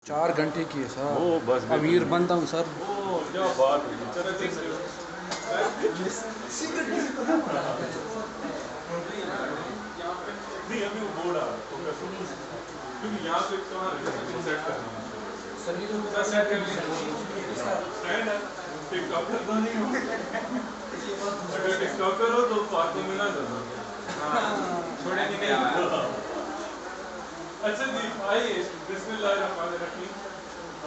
4 گھنٹے کی ہے سر. بس امیر بنتا ہوں سر. کیا بات ہے. نہیں ابھی وہ بورڈ آ رہا ہے کیونکہ یہاں پہ سیٹ کرنا اگر ٹک ٹاکر ہو تو پارکوں میں نہ جانا. چھوڑے نہیں. اچھا جی آئیے بسم اللہ الرحمن الرحیم.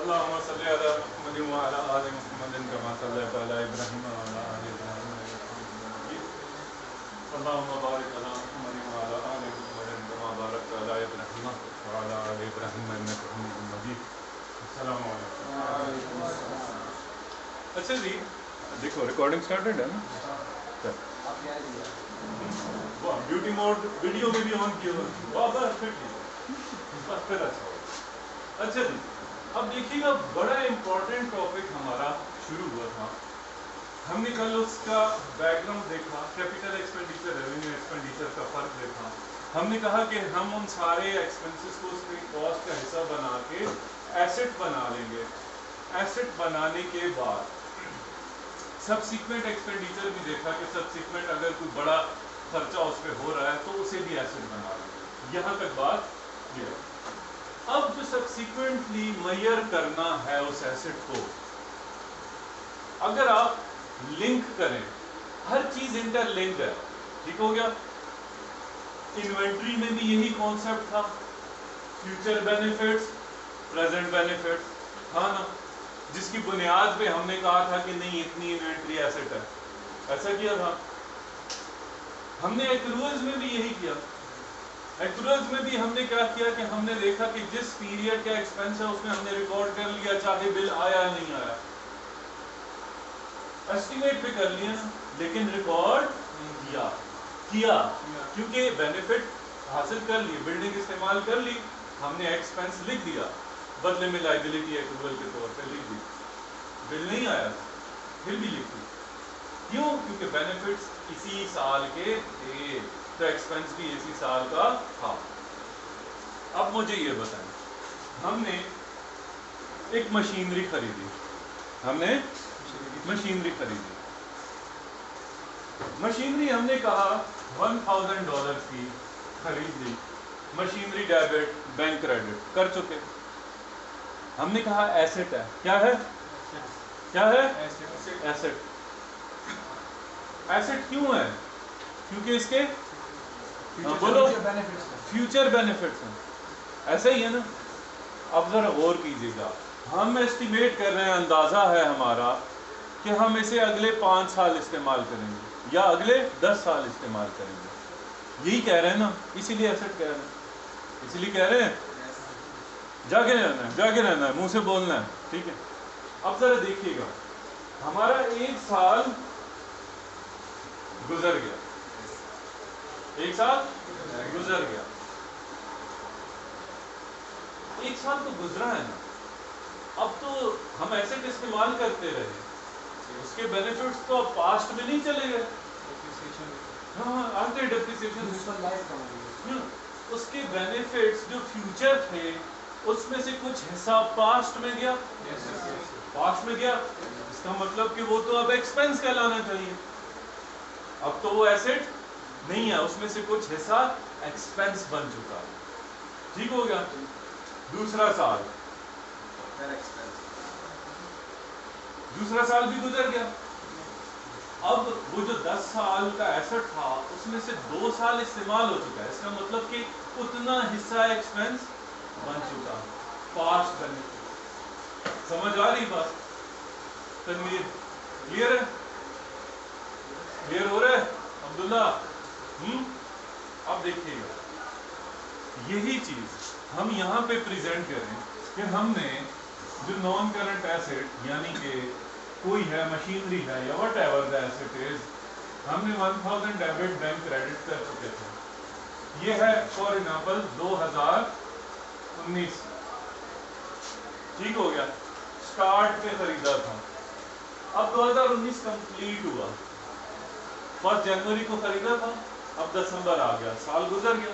اللہم صلی علی محمد وعلی آل محمد کما صلیت علی ابراہیم وعلی آل ابراہیم اللہم بارک علی محمد وعلی آل محمد کما بارکت علی ابراہیم وعلی آل ابراہیم انک حمید مجید. السلام علیکم. اچھا جی دیکھو ریکارڈنگ سٹارٹڈ ہے نا. بیوٹی موڈ ویڈیو میں بھی آن کیا ہوا. اچھا جی اب دیکھیے گا بڑا امپورٹنٹ ٹاپک ہمارا شروع ہوا تھا. ہم نے کل اس کا بیک گراؤنڈ دیکھا, کیپٹل ایکسپینڈیچر ریونیو ایکسپینڈیچر کا فرق دیکھا. ہم نے کہا کہ ہم ان سارے ایکسپینسز کو اس کی کاسٹ کا حصہ بنا کے ایسٹ بنا لیں گے. ایسٹ بنانے کے بعد سبسیکوینٹ ایکسپینڈیچر بھی دیکھا کہ سبسیکوینٹ اگر کوئی بڑا خرچہ اس پہ ہو رہا ہے تو اسے بھی ایسٹ بنا لیں گے. یہاں تک بات یہ ہے. اب جو سبسیکوینٹلی میئر کرنا ہے اس ایسٹ کو, اگر آپ لنک کریں, ہر چیز انٹر لنکڈ ہے. ٹھیک ہو گیا. انوینٹری میں بھی یہی کانسیپٹ تھا, فیوچر بینیفٹس پریزنٹ بینیفٹس تھا نا, جس کی بنیاد پہ ہم نے کہا تھا کہ نہیں اتنی انوینٹری ایسٹ ہے. ایسا کیا تھا ہم نے. ایکروز میں بھی یہی کیا. ایکروز میں بھی ہم نے کیا کیا کہ ہم نے دیکھا کہ جس پیریڈ کا ایکسپینس ہے اس میں ہم نے ریکارڈ کر لیا, چاہے بل آیا یا نہیں آیا. ایسٹیمیٹ بھی کر لیا لیکن ریکارڈ کیا کیونکہ بینیفٹ حاصل کر لی, بلڈنگ استعمال کر لی, ہم نے ایکسپینس لکھ دیا, بدلے میں لائبلٹی ایکروول کے طور پہ لکھ دی. بل نہیں آیا پھر بھی لکھ دی. کیوں؟ کیونکہ بینیفٹس اسی سال کے تھے تو ایکسپینس بھی اسی سال کا تھا. اب مجھے یہ بتائیں, ہم نے ایک مشینری خریدی. مشینری ہم نے کہا $1000 کی خرید لی. مشینری ڈیبٹ بینک کریڈٹ کر چکے. ہم نے کہا ایسٹ ہے. کیا ہے ایسٹ. ایسٹ کیوں ہے؟ کیونکہ اس کے بولو فیوچر بینیفٹس ہیں. ایسا ہی ہے نا. اب ذرا غور کیجیے گا, ہم ایسٹیمیٹ کر رہے ہیں, اندازہ ہے ہمارا کہ ہم اسے اگلے 5 سال استعمال کریں گے یا اگلے 10 سال استعمال کریں گے. یہی کہہ رہے ہیں نا, اسی لیے ایسٹ کہہ رہے ہیں. اسی لیے کہہ رہے ہیں جاگے رہنا ہے, منہ سے بولنا ہے. ٹھیک ہے. اب ذرا دیکھیے گا, ہمارا 1 سال گزر گیا. 1 سال گزر گیا. 1 سال تو گزرا ہے نا. اب تو ہم ایسٹ استعمال کرتے رہے, اس کے بینیفٹس تو اب پاسٹ میں نہیں چلے گئے. ہاں آتے ڈیپریسیشن. اس کے بینیفٹس جو فیوچر تھے اس میں سے کچھ حصہ پاسٹ میں گیا. اس کا مطلب کہ وہ تو اب ایکسپینس کہلانا چاہیے. اب تو وہ ایسٹ نہیں ہے, اس میں سے کچھ حصہ ایکسپینس بن چکا ہے. ٹھیک ہو گیا. دوسرا سال بھی گزر گیا. اب وہ جو 10 سال کا ایسٹ تھا اس میں سے 2 سال استعمال ہو چکا ہے. اس کا مطلب کہ اتنا حصہ ایکسپینس بن چکا. Past benefit. سمجھ آ رہی بات؟ تنویر کلیئر ہے؟ کلیئر ہو رہا ہے عبداللہ؟ اب دیکھیے گا, یہی چیز ہم یہاں پہ پریزنٹ کریں کہ ہم نے جو نان کرنٹ ایسٹ یعنی کہ کوئی ہے, مشینری ہے یا whatever the asset is, ہم نے 1000 ڈیبٹ بینک کریڈٹ کر چکے تھے. یہ ہے فار ایگزامپل 2019. ٹھیک ہو گیا. اسٹارٹ پہ خریدا تھا. اب 2019 کمپلیٹ ہوا. 1 جنوری کو خریدا تھا, اب دسمبر آ گیا, سال گزر گیا.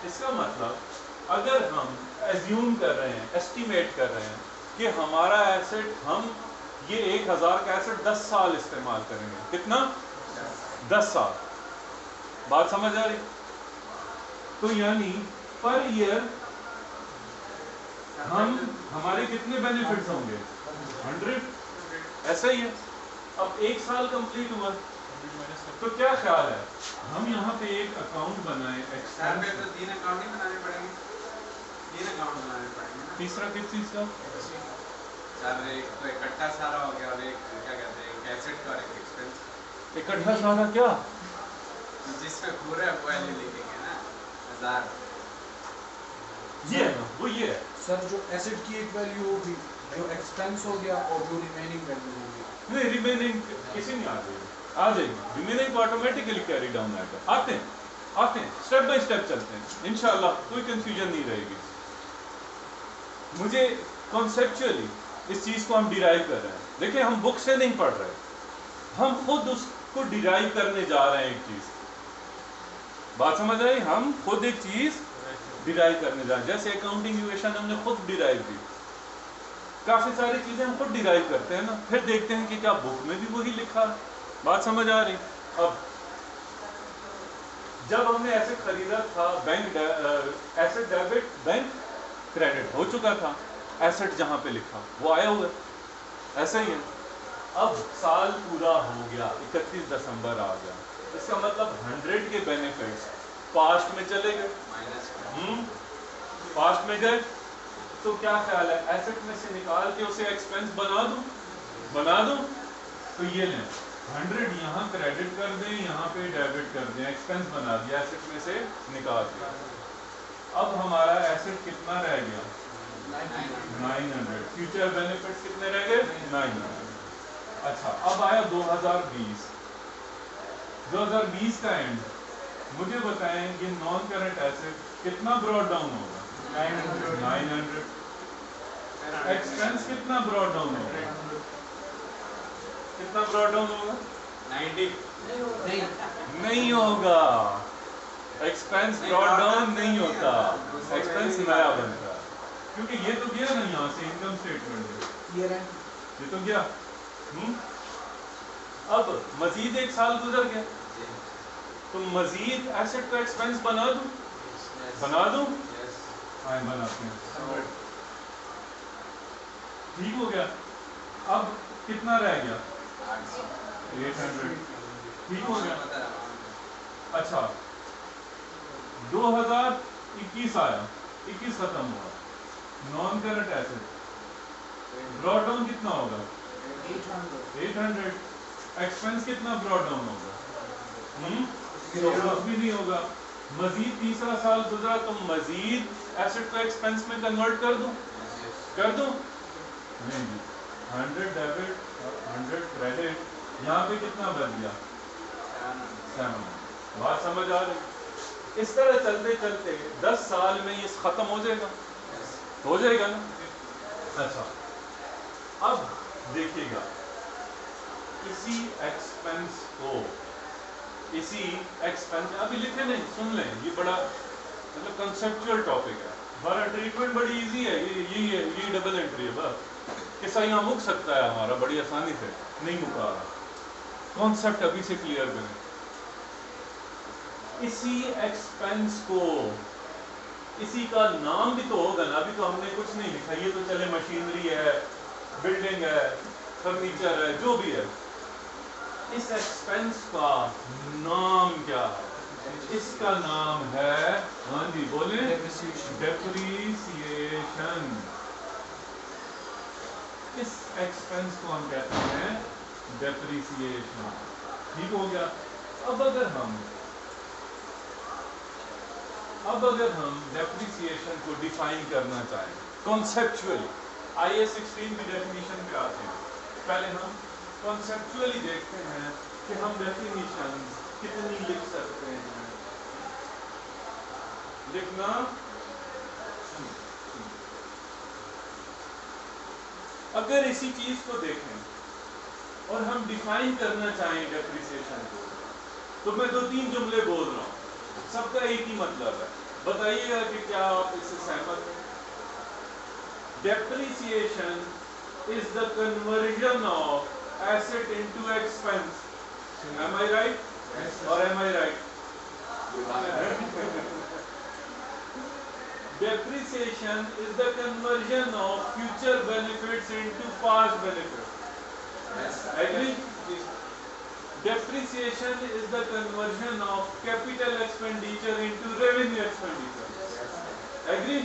اس کا مطلب اگر ہم ایزیوم کر رہے ہیں, ایسٹیمیٹ کر رہے ہیں کہ ہمارا ایسٹ, ہم یہ 1000 کا ایسٹ 10 سال استعمال کریں گے. کتنا؟ 10 سال. بات سمجھ آ رہی؟ تو یعنی پر ایئر ہمارے کتنے بینیفٹس ہوں گے؟ 100. ایسا ہی ہے. اب 1 سال کمپلیٹ ہوا, تو کیا خیال ہے ہم یہاں پہ ایک اکاؤنٹ بنائیں. تو 3 اکاؤنٹ نہیں بنانے پڑیں گے, 3 اکاؤنٹ بنانے پڑیں گے. تیسرا کس چیز کا؟ سر ایک تو اکٹھا سارا ہو گیا, اور ایک کیا کہتے ہیں ایک ایسٹ کا اور ایک ایکسپینس. اکٹھا سارا کیا؟ جس پہ پورا ویلیو لکھیں گے نا 1000. یہ ہے وہ, یہ ہے سر جو ایسٹ کی ایک ویلیو ہوگی, جو ایکسپینس ہو گیا, اور جو ریمیننگ ویلیو ہوگی. نہیں, ریمیننگ کسی نہیں آ جائے گی, آ جائے گی ریمیننگ کو آٹومیٹیکلی کیری ڈاؤن آئے گا. آتے ہیں اسٹیپ بائی اسٹیپ چلتے ہیں انشاءاللہ, کوئی کنفیوژن نہیں رہے گی. مجھے کانسیپچولی اس چیز کو ہم ڈیرائیو کر رہے ہیں. دیکھیں ہم بک سے نہیں پڑھ رہے, ہم خود اس کو ڈیرائیو کرنے جا رہے ہیں. ایک چیز, بات سمجھ آئی؟ ہم خود ایک چیز ڈیرائیو کرنے جا رہے ہیں. جیسے اکاؤنٹنگ ایکویشن ہم نے خود ڈیرائیو کی, کافی ساری چیزیں ہم خود ڈیرائیو کرتے ہیں نا, پھر دیکھتے ہیں کہ کیا بک میں بھی وہی لکھا ہے. بات سمجھ آ رہی؟ اب جب ہم نے ایسٹ خریدا تھا, bank asset debit bank credit ہو چکا تھا, ایسٹ جہاں پہ لکھا وہ آیا ہوا ہے. ایسا ہی ہے. اب سال پورا ہو گیا, 31 دسمبر آ گیا, اس کا مطلب 100 کے بینیفٹس پاسٹ میں چلے گئے. پاسٹ میں گئے تو کیا خیال ہے, ایسٹ میں سے نکال کے اسے ایکسپینس بنا دوں. تو یہ لیں 100 یہاں کریڈٹ کر دیں, یہاں پہ ڈیبٹ کر دیں, ایکسپینس بنا دیا, ایسٹ میں سے نکال دیا. اب ہمارا ایسٹ کتنا رہ گیا؟ 900. فیوچر بینیفٹس کتنے رہ گئے؟ 900. اچھا, اب آیا 2020 کا اینڈ. مجھے بتائیں یہ نان کرنٹ ایسٹ کتنا براڈ ڈاؤن ہوگا؟ 900. ایکسپینس کتنا براڈ ڈاؤن ہوگا؟ کتنا براڈ ڈاؤن ہوگا؟ 90. نہیں ہوگا. ایکسپینس براڈ ڈاؤن نہیں ہوتا, ایکسپینس نیا بنتا ہے. کیونکہ یہ تو گیا نا یہاں سے انکم اسٹیٹمنٹ میں, یہ تو گیا. اب مزید 1 سال گزر گیا, تو مزید ایسٹ کا ایکسپینس بنا دوں. ہاں بناتے ہیں. ٹھیک ہو گیا. اب کتنا رہ گیا؟ 800. ٹھیک ہو گیا. اچھا 2021 آیا, 21 ختم ہوا, non current asset brought down کتنا ہوگا؟ 800. ایکسپینس کتنا براڈ ڈاؤن ہوگا؟ کچھ بھی نہیں ہوگا. مزید تیسرا سال گزرا تو مزید ایسٹ کو ایکسپینس میں کنورٹ کر دوں. نہیں جی, 100 ڈیبٹ 100 کریڈٹ, یہاں پہ کتنا بچ گیا؟ 7. بات سمجھ آ رہی؟ اس طرح چلتے چلتے 10 سال میں یہ ختم ہو جائے گا نا. اچھا, اب دیکھیے گا اسی ایکسپینس کو, ابھی لکھے نہیں, سن لیں, یہ بڑا مطلب کنسپچوئل ٹاپک ہے. ہمارا ٹریٹمنٹ بڑی ایزی ہے, یہ ڈبل انٹری ہے بس. قصہ یہاں مک سکتا ہے ہمارا بڑی آسانی سے, نہیں مکا رہا. کانسیپٹ ابھی سے کلیئر کریں. اسی ایکسپینس کو, اسی کا نام بھی تو ہوگا نا, ابھی تو ہم نے کچھ نہیں لکھا, یہ تو چلے مشینری ہے, بلڈنگ ہے, فرنیچر ہے, جو بھی ہے. اس ایکسپینس کا نام کیا ہے؟ اس کا نام ہے, ہاں جی بولیں, ڈیپریسیشن. اس ایکسپینس کو ہم کہتے ہیں ڈیپریسیشن. ٹھیک ہو گیا. اب اگر ہم ڈیپریسیشن کو ڈیفائن کرنا چاہیں کانسیپچولی, IA-16 کی ڈیفینیشن پہ آتے ہیں. پہلے ہم کانسیپچولی دیکھتے ہیں کہ ہم ڈیفینیشن کتنی لکھ سکتے ہیں. لکھنا اگر اسی چیز کو دیکھیں اور ہم ڈیفائن کرنا چاہیں ڈیپریسیشن کو, تو میں 2-3 جملے بول رہا ہوں, سب کا ایک ہی مطلب ہے. بتائیے گا کہ کیا آپ اس سے سہمت ہیں؟ Depreciation is the conversion of asset into expense. Am I right? Yes, Or am I right? Depreciation is the conversion of future benefits into past benefits. Agree? Depreciation is the conversion of capital expenditure into revenue expenditure. Agree?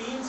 3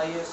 IAS.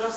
10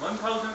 1000.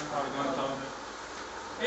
1000.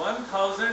1000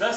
10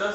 10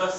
10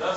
10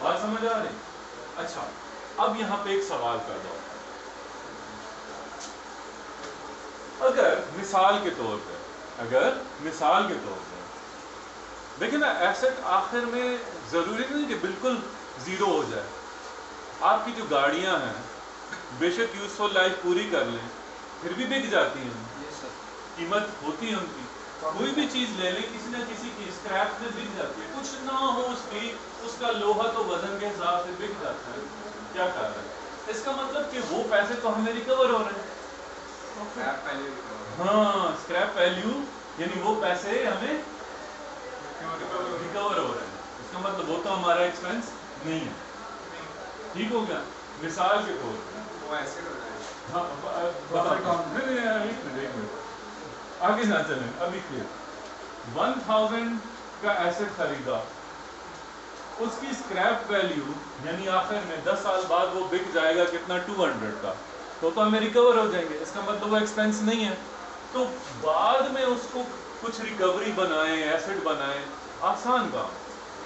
بات سمجھ آ رہی؟ اچھا اب یہاں پہ ایک سوال پیدا ہوتا ہے، اگر مثال کے طور پہ دیکھیں نا ایسٹ آخر میں ضروری نہیں کہ بالکل زیرو ہو جائے. آپ کی جو گاڑیاں ہیں بے شک یوزفل لائف پوری کر لیں پھر بھی بک جاتی ہیں، قیمت ہوتی ہے ان کی. کوئی بھی چیز لے لیں کسی نہ کسی کی اسکریپ میں بک جاتی ہے، کچھ نہ ہو اس کا لوہا تو وزن کے حساب سے بک جاتا ہے. کیا کر رہے ہیں؟ اس کا مطلب کہ وہ پیسے تو ہمیں ریکور ہو رہے ہیں. ہاں اسکریپ ویلیو یعنی وہ پیسے ہمیں ریکور ہو رہے ہیں. اس کا مطلب وہ تو ہمارا ایکسپینس نہیں ہے. ٹھیک ہو گیا؟ مثال کے طور پہ آگے نہ چلیں ابھی کلیئر. 1000 کا ایسٹ خریدا، اس کی اسکریپ ویلیو یعنی آخر میں 10 سال بعد وہ بک جائے گا کتنا 200 کا، تو ہمیں ریکور ہو جائیں گے. اس کا مطلب وہ ایکسپینس نہیں ہے. تو بعد میں اس کو کچھ ریکوری بنائیں، ایسٹ بنائیں، آسان کام.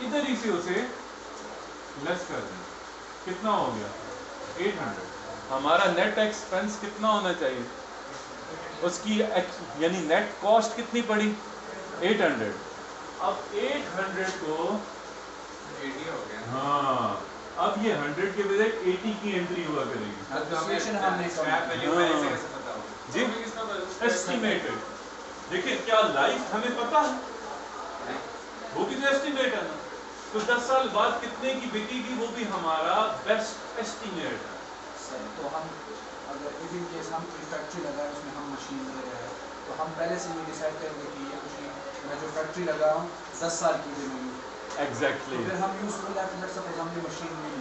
ادھر ہی سے اسے لیس کر دیں. کتنا ہو گیا 800. ہمارا نیٹ ایکسپینس کتنا ہونا چاہیے؟ اس کی یعنی نیٹ کاسٹ کتنی پڑی 800. اب 800 کو 80 ہو گیا. ہاں اب یہ 100 کے بجائے 80 کی انٹری ہوا کرے گی. جی ایسٹیمیٹڈ. دیکھیں کیا لائف ہمیں پتا ہے وہ بھی تو ایسٹیمیٹ ہے نا. تو 10 سال بعد کتنے کی بکے گی وہ بھی ہمارا بیسٹ ایسٹیمیٹ ہے. سر تو ہم اگر ان کیس ہم کوئی فیکٹری لگائیں اس میں ہم مشین لے رہے ہیں تو ہم پہلے سے یہ ڈیسائیڈ کریں گے کہ یہ مشین میں جو فیکٹری لگا رہا ہوں 10 سال کی لیے میں ایگزیکٹلی. پھر ہم یوزفل لائف میں سپوز ہم نے مشین لی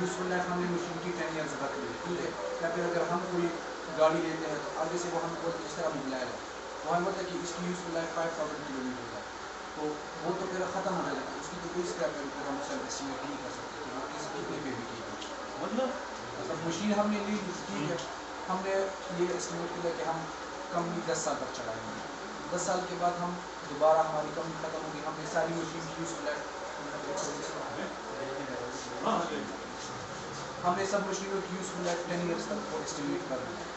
یوزفل لائف ہم نے مشین کی 10 ایئرس تک لی. ٹھیک ہے. یا پھر اگر ہم کوئی گاڑی لیتے ہیں تو آگے سے وہ ہم کو اس طرح ملا ہے وہ ہم بولتے ہیں کہ اس کی یوزفل لائف 5000 کلو میٹر ہے تو وہ تو پھر ختم ہو جائے گا. اس کی تو کوئی اسکریپ ویلیو ہم ایسٹیمیٹ نہیں کر سکتے کہ وہ کتنے پہ بکی گی. مطلب مشین ہم نے لی ٹھیک ہے ہم نے یہ اسٹیمیٹ کیا کہ ہم کمپنی 10 سال تک چلائیں گے. 10 سال کے بعد ہم دوبارہ ہماری کمپنی ختم ہوگی ہم نے ساری مشین کی یوزفل لائف ہم نے سب مشینوں کی یوزفل لائف 10 ایئرس تک وہ اسٹیمیٹ کر دیا.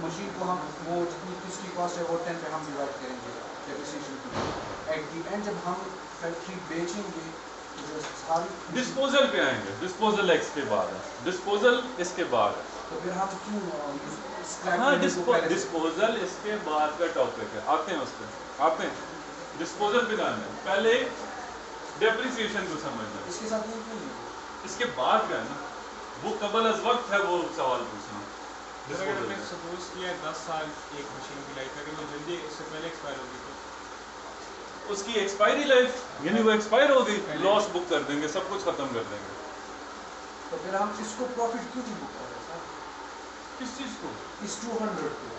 مشین کو ہم وہ جتنی اس کی کاسٹ ہے وہ 10 پہ ہم ڈیوائڈ کریں گے ڈیپریسیشن کی. ایٹ دی اینڈ جب ہم فیکٹری بیچیں گے جو ساری ڈسپوزل پہ آئیں گے. ڈسپوزل ایکس کے بعد ہے. ڈسپوزل اس کے بعد ہے. تو پھر ہم کیوں ہاں ڈسپوزل اس کے بعد کا ٹاپک ہے. آتے ہیں اس پہ آتے ہیں. ڈسپوزل پہ جانا ہے. پہلے ڈیپریسیشن کو سمجھنا. اس کے ساتھ وہ کیوں نہیں اس کے بعد کا ہے نا وہ قبل از وقت ہے وہ سوال پوچھنا. اگر ہم نے سپوز کیا 10 سال ایک مشین کی لائف ہے کہ وہ جلدی اس سے پہلے ایکسپائر ہوگی تو اس کی ایکسپائری لائف یعنی وہ ایکسپائر ہوگی لاس بک کر دیں گے سب کچھ ختم کر دیں گے. تو پھر ہم اس کو پروفٹ کیوں نہیں بک کر رہے سر؟ کس چیز کو اس 200 کو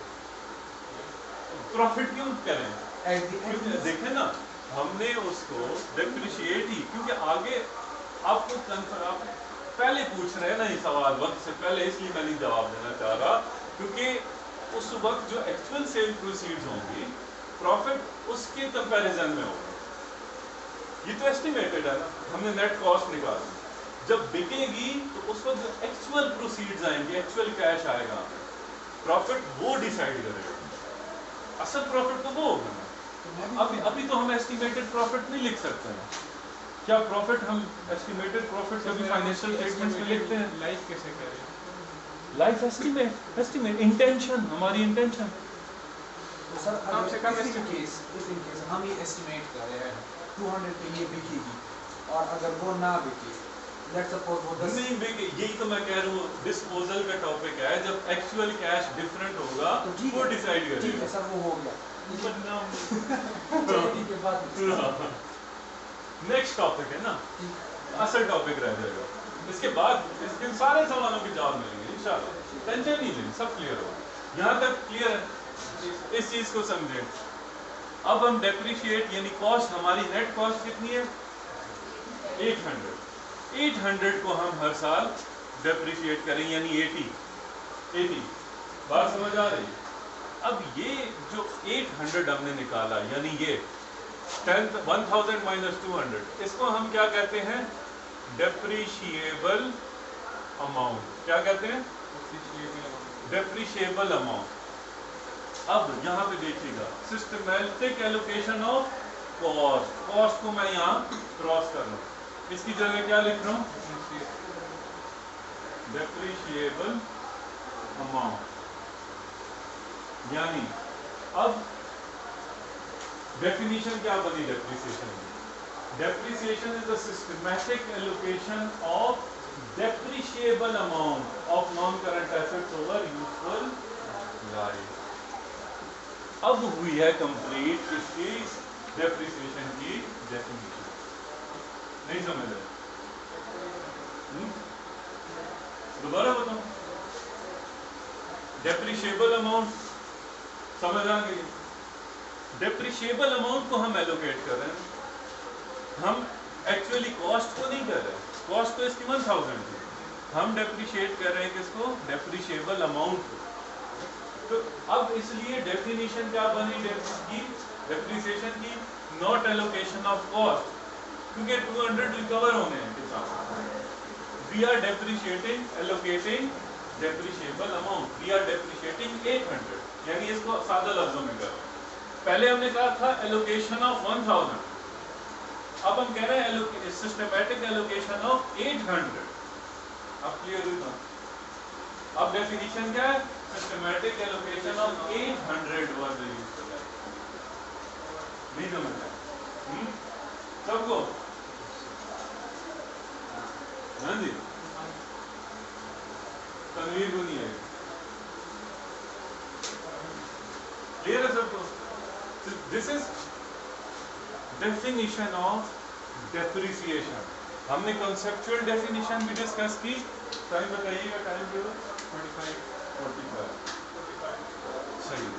پروفٹ کیوں کریں؟ ایٹ دی اینڈ دیکھیں نا ہم نے اس کو ڈیپریشیٹ ہی کیونکہ آگے آپ کو آپ پہلے پوچھ رہے ہیں نا یہ سوال وقت سے پہلے اس لیے میں نہیں جواب دینا چاہ رہا کیونکہ اس وقت جو ایکچوئل سیل پروسیڈز ہوں گی پروفٹ اس کے کمپیریزن میں ہوگا. یہ تو ایسٹیمیٹڈ ہے نا ہم نے نیٹ کاسٹ نکالی. جب بکے گی تو اس وقت جو ایکچوئل پروسیڈز آئیں گے ایکچوئل کیش آئے گا پروفٹ وہ ڈیسائیڈ کرے گا. اصل پروفٹ تو وہ ہوگا نا. ابھی تو ہم ایسٹیمیٹڈ پروفٹ نہیں لکھ سکتے ہیں. کیا پروفٹ ہم ایسٹیمیٹڈ پروفٹ کبھی فائنینشیل اسٹیٹمنٹس میں لکھتے ہیں؟ لائف کیسے کریں؟ لائف ایسٹیمیٹ انٹینشن ہماری انٹینشن. تو سر کم سے کم اس کیس ہم یہ ایسٹیمیٹ کر رہے ہیں 200 پہ یہ بکے گی اور اگر وہ نہ بکے لیٹس سپوز وہ 10 نہیں بکے. یہی تو میں کہہ رہا ہوں ڈسپوزل کا ٹاپک ہے. جب ایکچوئل کیش ڈفرینٹ ہوگا وہ ڈیسائیڈ کرے گا. ٹھیک ہے سر وہ ہو گیا. نیکسٹ ٹاپک ہے نا اصل ٹاپک رہ جائے گا. اس کے بعد اس کے سارے سوالوں کے جواب ملیں گے انشاءاللہ. ٹینشن نہیں لیں سب کلیئر ہوگا. یہاں تک کلیئر ہے؟ اس چیز کو سمجھیں. اب ہم ڈیپریشیٹ یعنی کاسٹ ہماری نیٹ کاسٹ کتنی ہے 800. 800 کو ہم ہر سال ڈیپریشیٹ کریں یعنی 80. بات سمجھ آ رہی ہے؟ اب یہ جو 800 ہم نے نکالا یعنی یہ 1000 minus 200 اس کو ہم کیا کہتے ہیں ڈیپریشیبل اماؤنٹ. کیا کہتے ہیں؟ Depreciable amount. اب یہاں پہ دیکھیے گا systematic allocation of cost. Cost کو میں یہاں کراس کر رہا ہوں, اس کی جگہ کیا لکھ رہا ہوں؟ ڈیپریشیبل اماؤنٹ. یعنی اب ڈیفینیشن کیا بنی ڈیپریسیشن کی؟ Depreciation is a systematic allocation of depreciable amount of non-current assets over useful life. اب ہوئی ہے کمپلیٹ کس کی؟ ڈیپریسیشن کی ڈیفینیشن. نہیں سمجھ رہے؟ دوبارہ بتاؤں. ڈیپریشیبل اماؤنٹ سمجھ آ گئی. ڈیپریشیبل اماؤنٹ کو ہم ایلوکیٹ کر رہے ہیں, ہم ایکچولی کاسٹ کو نہیں کر رہے. کاسٹ تو اس کی 1000 تھی, ہم ڈیپریشیٹ کر رہے ہیں کس کو؟ ڈیپریشیبل اماؤنٹ کو. تو اب اس لیے ڈیفینیشن کیا بنی ڈیپریسیشن کی؟ ناٹ ایلوکیشن آف کاسٹ, کیونکہ 200 ریکور ہونے ہیں کے ساتھ. We are depreciating allocating depreciable amount. We are depreciating 800, یعنی اس کو سادہ لفظوں میں کر رہے ہیں. پہلے ہم نے کہا تھا ایلوکیشن آف 1000, اب ہم کہہ رہے ہیں سسٹمیٹک ایلوکیشن آف 800. اب کلیئر ہوئی بات؟ اب ڈیفینیشن کیا ہے؟ Systematic allocation of 800 was the useful life. نہیں سمجھا سب کو؟ ہاں جی, تنویر کو نہیں آئی. کلیئر ہے سب کو؟ دس از ڈیفینیشن آف ڈیپریسیشن. ہم نے کنسیپچوئل ڈیفینیشن بھی ڈسکس کی. ٹائم بتائیے گا, ٹائم کیا ہوا؟ 45. صحیح.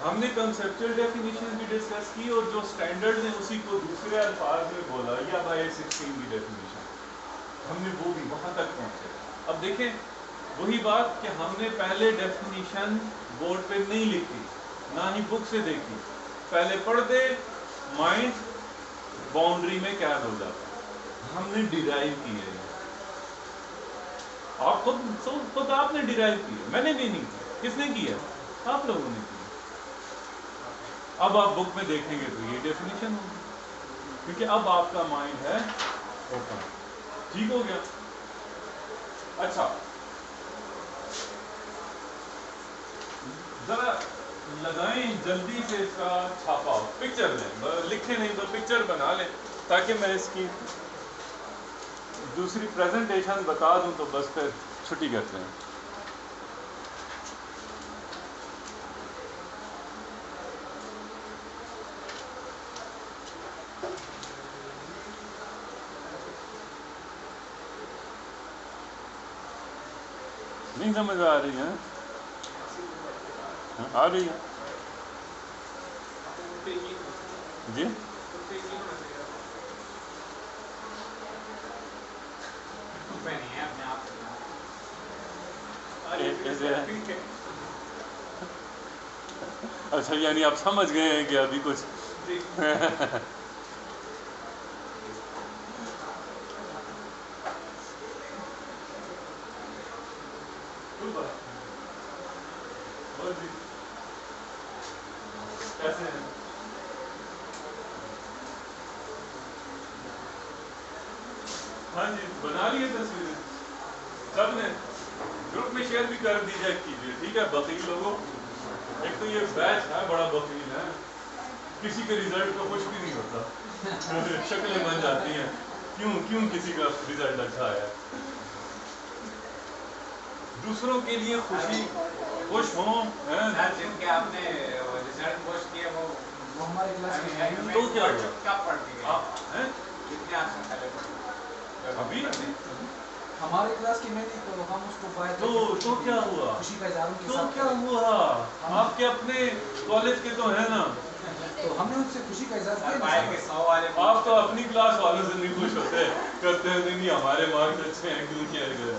ہم نے کنسیپچوئل ڈیفینیشن بھی ڈسکس کی, اور جو اسٹینڈرڈ نے اسی کو دوسرے الفاظ میں بولا, یا بائی 16 کی ڈیفینیشن, ہم نے وہ بھی وہاں تک پہنچے. اب دیکھیں وہی بات کہ ہم نے پہلے ڈیفینیشن بورڈ پہ نہیں لکھی, نہ ہی بک سے دیکھی. پہلے پڑھ دے, مائنڈ باؤنڈری میں قید ہو جاتا. ہم نے ڈیرائیو کی ہے, آپ خود آپ نے ڈیرائیو کی ہے, میں نے بھی نہیں کی. کس نے کی ہے؟ آپ لوگوں نے کی. اب آپ بک میں دیکھیں گے تو یہ ڈیفینیشن ہوگی, کیونکہ اب آپ کا مائنڈ ہے اوپن. ٹھیک ہو گیا؟ اچھا ذرا لگائیں جلدی سے اس کا چھاپا. پکچر لیں, لکھیں نہیں تو پکچر بنا لیں, تاکہ میں اس کی دوسری پریزنٹیشن بتا دوں تو بس پھر چھٹی کرتے ہیں. نہیں سمجھ آ رہی ہے؟ آ رہی ہے جی. اچھا, یعنی آپ سمجھ گئے ہیں کہ ابھی کچھ کیسے ہیں؟ ہاں جی, بنا لیے تصویریں سب نے. گروپ میں شیئر بھی کر دیجیے کیجیے, ٹھیک ہے؟ بخیل لوگوں, ایک تو یہ بیچ ہے بڑا بخیل ہے, کسی کے ریزلٹ کا خوش بھی نہیں ہوتا, شکلیں بن جاتی ہیں کیوں کسی کا ریزلٹ اچھا آیا. دوسروں کے لیے خوشی خوش ہوں. جن کے آپ نے ریزلٹ خوش کیے وہ ہمارے کلاس میں تو کیا ہوا؟ کیا پڑھ گئے کتنے آپ سے پہلے پڑھے ابھی ہمارے کلاس کی میں تھی, تو ہم اس کو فائدہ تو کیا ہوا؟ خوشی کا اظہار کے تو ساتھ کیا ہوا؟ آپ کے اپنے کالج کے تو ہیں نا, تو ہم نے ان سے خوشی کا اظہار کیا. آپ تو اپنی کلاس والوں سے نہیں خوش ہوتے, کہتے ہیں نہیں ہمارے مارکس اچھے ہیں, کیوں کیا گئے.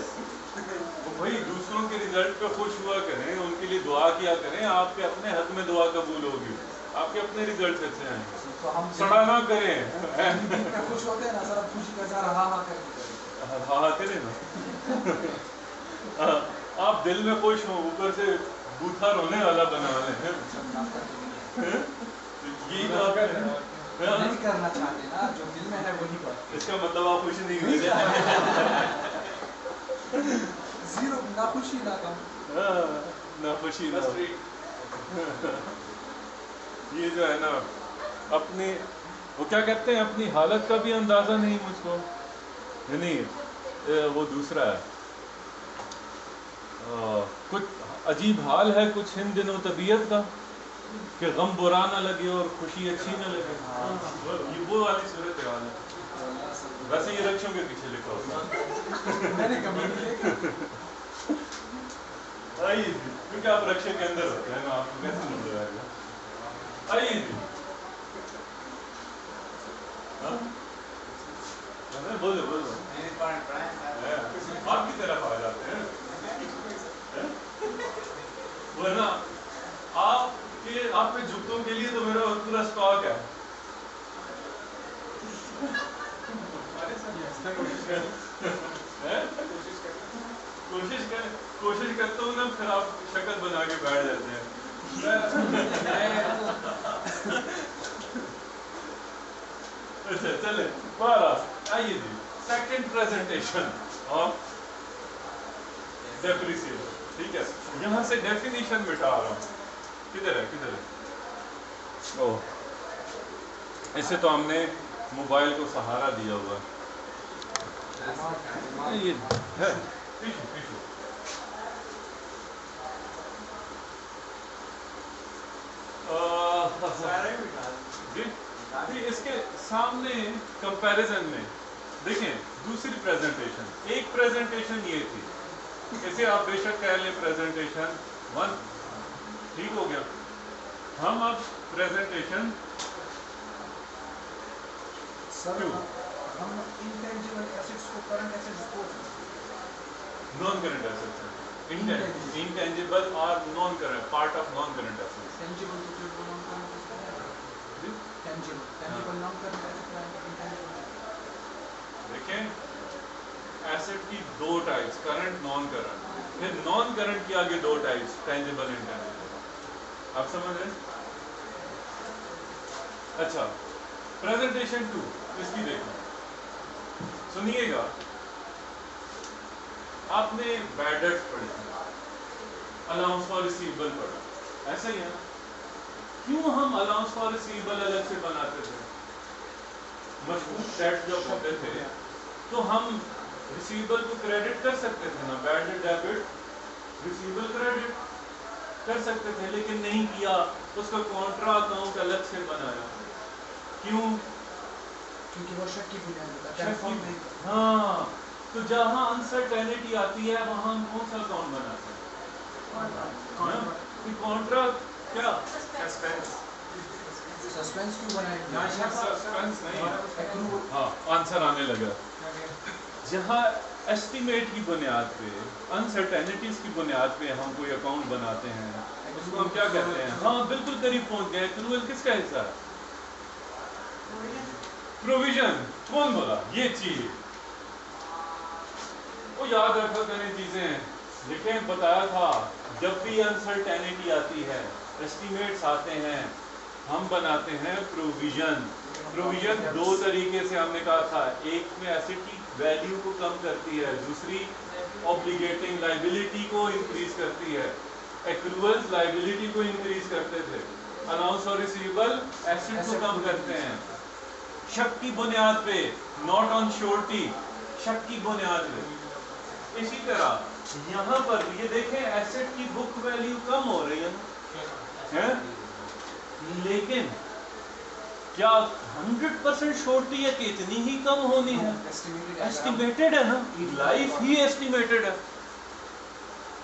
بھائی دوسروں کے رزلٹ پہ خوش ہوا کریں, ان کے لیے دعا کیا کریں, آپ کے اپنے حق میں دعا قبول ہوگی. آپ کے اپنے ریزلٹ اچھے آئیں گے. تو ہم سڑا نہ کریں. دل میں خوش ہوتے ہیں نا سر، اب خوشی کا اظہار ہاں ہاں کر کے کریں. ہاں ہاں کریں نا. آپ دل میں خوش ہوں، اوپر سے بوتھا رونے والا بنا لیں. یہی تو آپ نہیں کرنا چاہتے نا، جو دل میں ہے وہی بات. اس کا مطلب آپ خوش نہیں ہوئے. زیرو، نہ خوشی نہ غم. نہ خوشی نہ. یہ جو ہے نا اپنی وہ کیا کہتے ہیں، اپنی حالت کا بھی اندازہ نہیں مجھ کو. نہیں وہ دوسرا ہے. کچھ عجیب حال ہے کچھ ان دنوں طبیعت کا کہ غم برا نہ لگے اور خوشی اچھی نہ لگے. یہ وہ والی صورت حال ہے. ویسے یہ رکشوں کے پیچھے لکھا ہوتا ہے. میں نے کبھی نہیں دیکھا. آئیے جی، کیونکہ آپ رکشے کے اندر ہوتے ہیں نا، آپ کو کیسے نظر آئے گا. آئیے جی. بولو بولو، آپ کی طرف آ جاتے ہیں. ورنہ آپ پہ جوتوں کے لیے تو میرا پورا اسٹاک ہے. کوشش کرتا ہوں نا، پھر آپ شکل بنا کے بیٹھ جاتے ہیں. اچھا چلے بارہ. آئیے جی، سیکنڈ پریزنٹیشن آف ڈیپریسیشن. ٹھیک ہے، یہاں سے ڈیفینیشن مٹا رہا ہوں. کدھر ہے کدھر ہے؟ او اسے تو ہم نے موبائل کو سہارا دیا ہوا یہ ہے. جی اس کے سامنے کمپیریزن میں دیکھیں دوسری پریزنٹیشن. ایک پریزنٹیشن یہ تھی، اسے آپ بے شک کہہ لیں پریزنٹیشن 1. ٹھیک ہو گیا. ہم اب پریزنٹیشن سر ہم انٹینجیبل ایسٹس کو کرنٹ ایسٹس کو نان کرنٹ ایسٹس ہیں. انٹینجیبل اور non current part of non current assets. Tangible تو جو نان کرنٹ ہے، ٹینجیبل نان کرنٹ ایسٹ. دیکھیں ایسٹ کی دو ٹائپس، کرنٹ نان کرنٹ. پھر نان کرنٹ کی آگے دو ٹائپس، ٹینجیبل انٹینجیبل. آپ سمجھ رہے ہیں؟ اچھا پریزنٹیشن 2 اس کی دیکھیں، سنیے گا. آپ نے بیڈ ڈیٹس پڑھی، الاؤنس فار ریسیویبل پڑھا، ایسا ہی ہے نا. کیوں ہم الاؤنس فار ریسیویبل الگ سے بناتے تھے؟ مشکوک ڈیٹ جب ہوتے تھے تو ہم ریسیویبل کو کریڈٹ کر سکتے تھے نا، بیڈ ڈیبٹ ریسیویبل کریڈٹ کر سکتے تھے، لیکن نہیں کیا. اس کا کانٹرا اکاؤنٹ الگ سے بنایا. کیوں؟ کیونکہ وہ شک کی بنیاد ہوتا ہے. ہاں تو جہاں انسرٹینٹی آتی ہے وہاں ہم کون سا اکاؤنٹ بناتے ہیں؟ کانٹرا کیا سسپینس کیوں بنائے؟ سسپینس نہیں، ہاں آنسر آنے لگا. جہاں ایسٹیمیٹ کی بنیاد پہ، انسرٹینٹیز کی بنیاد پہ ہم کوئی اکاؤنٹ بناتے ہیں، اس کو ہم کیا کہتے ہیں؟ ہاں بالکل قریب پہنچ گئے. ایکروول کس کا حصہ ہے؟ پروویژن. کون بولا یہ چیز؟ وہ یاد رکھا کریں چیزیں. لیکن بتایا تھا جب بھی انسرٹینٹی آتی ہے، ایسٹیمیٹس آتے ہیں، ہم بناتے ہیں پروویژن. پروویژن دو طریقے سے ہم نے کہا تھا، ایک میں ایسٹ کی ویلیو کو کم کرتی ہے، دوسری اوبلیگیٹنگ لائبلٹی کو انکریز کرتی ہے. ایکروولز لائبلٹی کو انکریز کرتے تھے، الاؤنس اور ریسیویبل ایسٹ کو کم کرتے ہیں. شک کی بنیاد پہ، ناٹ آن شورٹی، شک کی بنیاد پہ. اسی طرح یہاں پر یہ دیکھیں ایسٹ کی بک ویلیو کم ہو رہی ہے، لیکن کیا 100% شورٹی ہے کہ اتنی ہی کم ہونی ہے؟ ایسٹیمیٹڈ ہے نا، لائف ہی ایسٹیمیٹڈ ہے،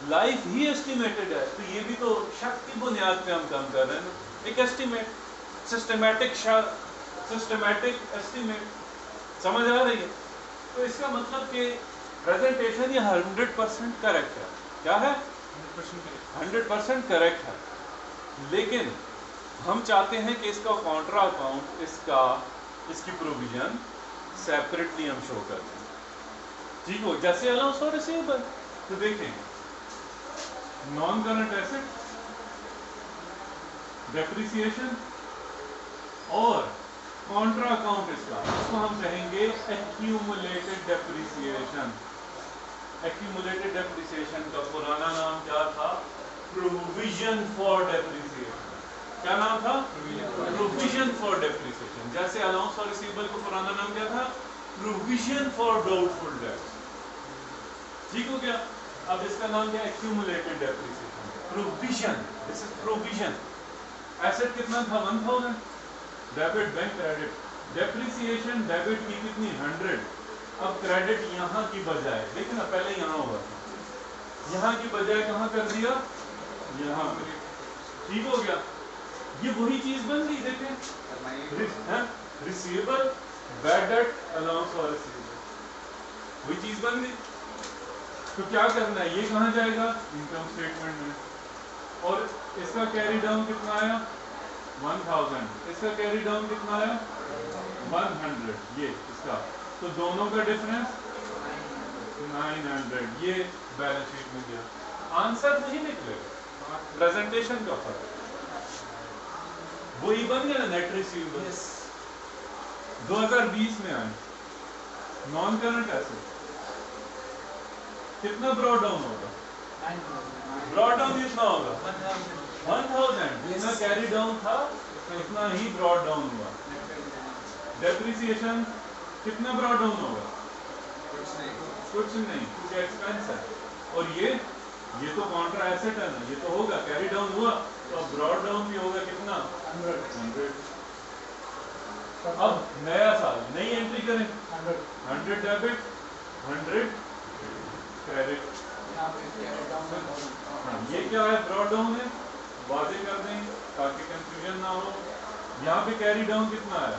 لائف ہی ایسٹیمیٹڈ ہے. تو یہ بھی تو شک کی بنیاد پہ ہم کم کر رہے ہیں نا. ایک ایسٹیمیٹ، سسٹمیٹک ایسٹیمیٹ. سمجھ آ رہی ہے؟ تو اس کا مطلب کہ پریزنٹیشن یہ 100% کریکٹ ہے. کیا ہے؟ 100% کریکٹ ہے. لیکن ہم چاہتے ہیں کہ اس کا کانٹرا اکاؤنٹ اس کی پروویژن سیپریٹلی ہم شو کر دیں. ٹھیک ہو, جیسے الاؤنس اور ریسیویبل. تو دیکھیں نان کرنٹ ایسٹ, ڈیپریسیشن اور کانٹرا اکاؤنٹ اس کو ہم کہیں گے ایکیومولیٹڈ ڈیپریسیشن. ایکیومولیٹڈ ڈیپریسیشن کا پرانا نام کیا تھا؟ Provision for depreciation. کیا نام تھا؟ Provision for depreciation. جیسے الاؤنس اور ریسیویبل کو پرانا نام کیا تھا؟ Provision for doubtful debt. ٹھیک ہو گیا. اب اس کا نام کیا ہے؟ Accumulated depreciation. Provision, this is provision. Asset کتنا تھا؟ 1000. Debit bank credit. Depreciation debit کی کتنی؟ 100. اب کریڈٹ یہاں کی بجائے, دیکھیں نا پہلے یہاں ہوا تھا, یہاں کی بجائے کہاں کر دیا؟ یہاں پہ. ٹھیک ہو گیا. یہ وہی چیز بن گئی. دیکھیں ریسیویبل, بیڈ ڈیٹ, الاؤنس اور ریسیویبل, وہی چیز بن گئی. تو کیا کرنا ہے؟ یہ کہاں جائے گا؟ انکم اسٹیٹمنٹ میں. اور اس کا کیری ڈاؤن کتنا آیا؟ 1000. اس کا کیری ڈاؤن کتنا آیا؟ 100. یہ اس کا, تو دونوں کا ڈفرنس 900. یہ بیلنس شیٹ میں گیا. آنسر نہیں نکلے گا, پریزنٹیشن کا فرق. وہی بن گیا نا نیٹ ریسیویبل. 2020 میں آئے نان کرنٹ ایسٹ. کتنا براڈ ڈاؤن ہوگا؟ براڈ ڈاؤن کتنا ہوگا؟ 1000. جتنا کیری ڈاؤن تھا اتنا ہی براڈ ڈاؤن ہوا. ڈیپریسیشن کتنا براڈ ڈاؤن ہوگا؟ کچھ نہیں, کچھ ایکسپینس ہے. اور یہ تو کانٹرا ایسٹ ہے نا, یہ تو ہوگا. کیری ڈاؤن ہوا تو اب براڈ ڈاؤن بھی ہوگا. کتنا؟ 100. اب نیا سال, نئی انٹری کریں. 100 ڈیبٹ, 100 کریڈٹ. یہ کیا ہے؟ براڈ ڈاؤن ہے. واضح کر دیں تاکہ کنفیوژن نہ ہو. یہاں پہ کیری ڈاؤن کتنا ہے؟